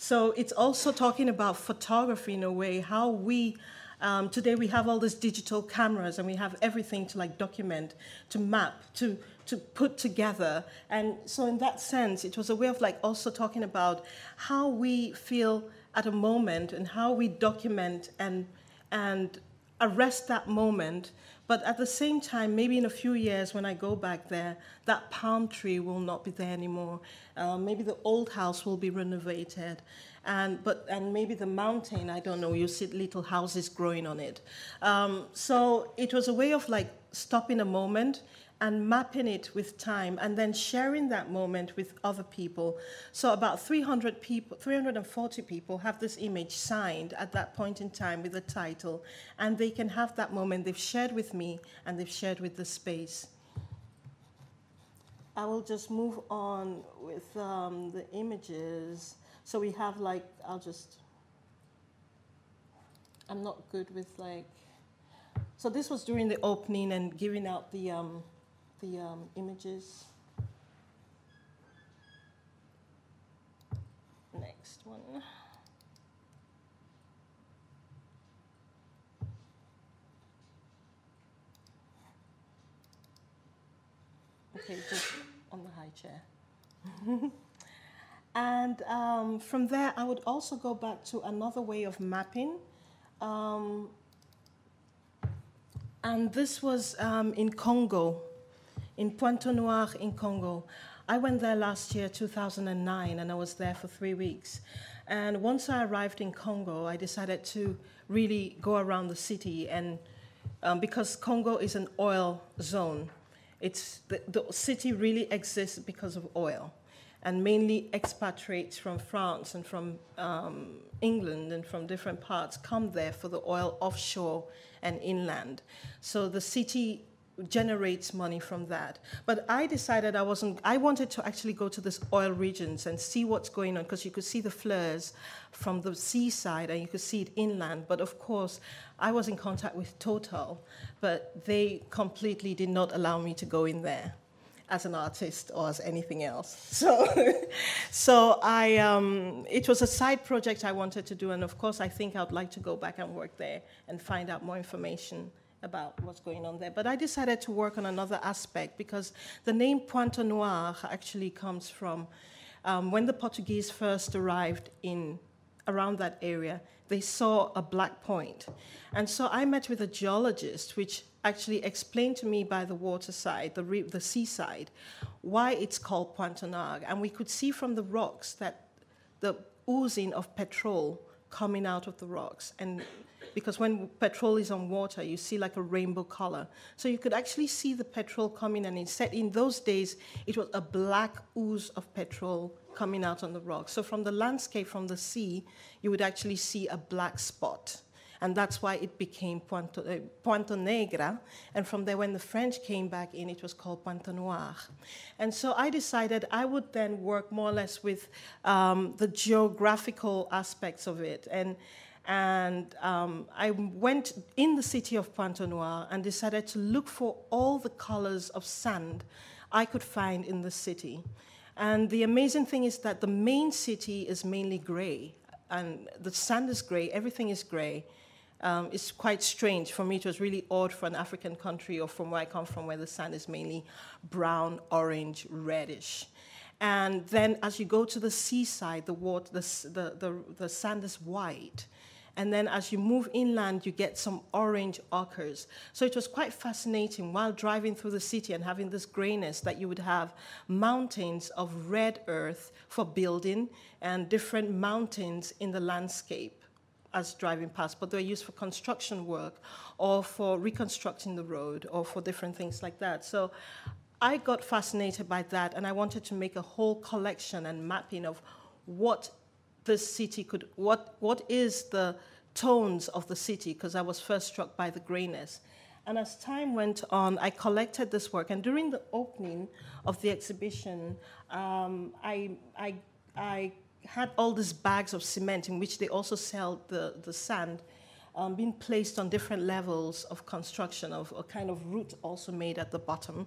So it's also talking about photography in a way, how we, today we have all these digital cameras and we have everything to like document, to map, to put together. And so in that sense, it was a way of like also talking about how we feel at a moment and how we document and arrest that moment. But at the same time, maybe in a few years when I go back there, that palm tree will not be there anymore. Maybe the old house will be renovated. And maybe the mountain, I don't know, you see little houses growing on it. So it was a way of like stopping a moment and mapping it with time, and then sharing that moment with other people. So about 300 people, 340 people have this image signed at that point in time with a title, and they can have that moment they've shared with me and they've shared with the space. I will just move on with the images. So we have like, I'm not good with like, so this was during the opening and giving out the images. Next one. Okay, just on the high chair. And from there, I would also go back to another way of mapping. And this was in Congo. In Pointe-Noire in Congo. I went there last year, 2009, and I was there for 3 weeks. And once I arrived in Congo, I decided to really go around the city, and because Congo is an oil zone, the city really exists because of oil, and mainly expatriates from France and from England and from different parts come there for the oil offshore and inland. So the city generates money from that. But I decided I wanted to actually go to this oil regions and see what's going on, because you could see the flares from the seaside and you could see it inland. But of course, I was in contact with Total, but they completely did not allow me to go in there as an artist or as anything else. So it was a side project I wanted to do, and of course I think I'd like to go back and work there and find out more information about what's going on there. But I decided to work on another aspect, because the name Pointe-Noire actually comes from when the Portuguese first arrived around that area, they saw a black point. And so I met with a geologist, which actually explained to me by the waterside, the seaside, why it's called Pointe-Noire. And we could see from the rocks that the oozing of petrol coming out of the rocks. And because when petrol is on water, you see like a rainbow color. So you could actually see the petrol coming, and it said in those days, it was a black ooze of petrol coming out on the rocks. So from the landscape, from the sea, you would actually see a black spot. And that's why it became Pointe Negra. And from there, when the French came back in, it was called Pointe Noire. And so I decided I would then work more or less with the geographical aspects of it. And I went in the city of Pointe-Noire and decided to look for all the colors of sand I could find in the city. And the amazing thing is that the main city is mainly gray, and the sand is gray, everything is gray. It's quite strange. For me, it was really odd for an African country, or from where I come from, where the sand is mainly brown, orange, reddish. And then as you go to the seaside, the sand is white. And then as you move inland, you get some orange ochres. So it was quite fascinating while driving through the city and having this grayness, that you would have mountains of red earth for building and different mountains in the landscape as driving past, but they're used for construction work or for reconstructing the road or for different things like that. So I got fascinated by that, and I wanted to make a whole collection and mapping of what this city could, what is the tones of the city, because I was first struck by the grayness. And as time went on, I collected this work, and during the opening of the exhibition, I had all these bags of cement in which they also sell the sand been placed on different levels of construction, of a kind of root also made at the bottom.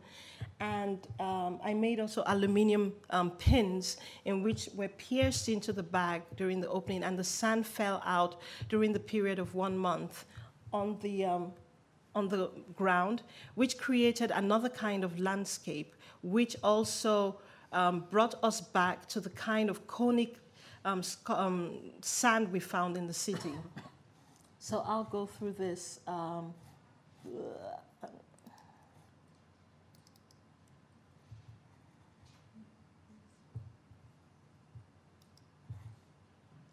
And I made also aluminium pins in which were pierced into the bag during the opening, and the sand fell out during the period of 1 month on the ground, which created another kind of landscape, which also brought us back to the kind of conic sand we found in the city. So I'll go through this.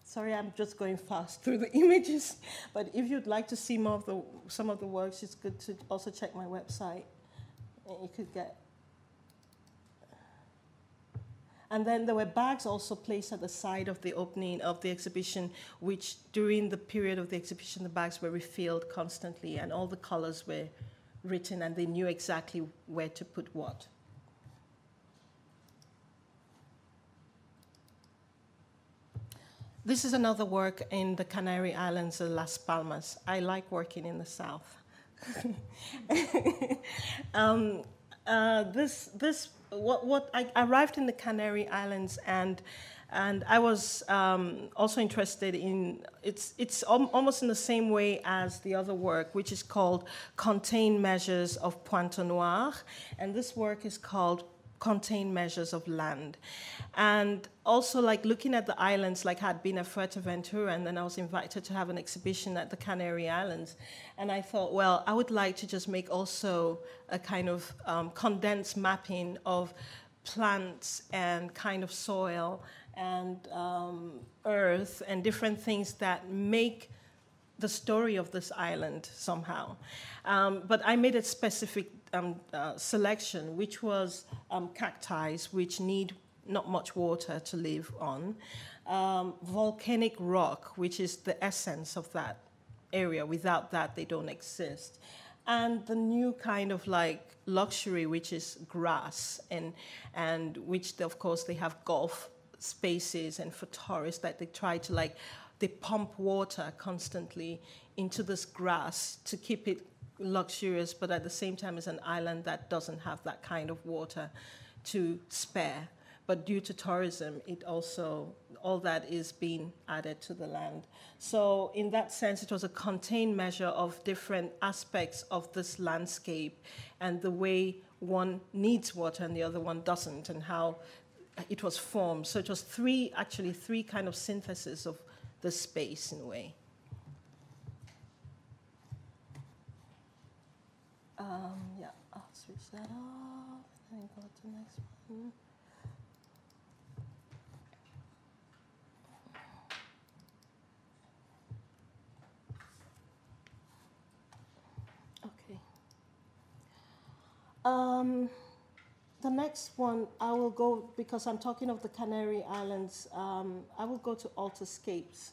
Sorry, I'm just going fast through the images. But if you'd like to see some of the works, it's good to also check my website. And you could get. And then there were bags also placed at the side of the opening of the exhibition, which during the period of the exhibition, the bags were refilled constantly, and all the colors were written, and they knew exactly where to put what. This is another work in the Canary Islands, Las Palmas. I like working in the south. I arrived in the Canary Islands, and I was also interested in, it's almost in the same way as the other work, which is called Contained Measures of Pointe Noire, and this work is called Contained Measures of Land. And also, like, looking at the islands, like, had been at Fuerteventura, and then I was invited to have an exhibition at the Canary Islands. And I thought, well, I would like to just make also a kind of condensed mapping of plants and kind of soil and earth and different things that make the story of this island somehow. But I made a specific selection, which was cacti, which need not much water to live on, volcanic rock, which is the essence of that area. Without that, they don't exist. And the new kind of like luxury, which is grass, and which, of course, they have golf spaces, and for tourists that they try to, like, they pump water constantly into this grass to keep it luxurious, but at the same time it's an island that doesn't have that kind of water to spare. But due to tourism, it also, all that is being added to the land. So in that sense, it was a contained measure of different aspects of this landscape and the way one needs water and the other one doesn't, and how it was formed. So it was three kind of synthesis of the space in a way. Yeah, I'll switch that off and then go to the next one. Okay. The next one, I will go, because I'm talking of the Canary Islands, I will go to Alterscapes.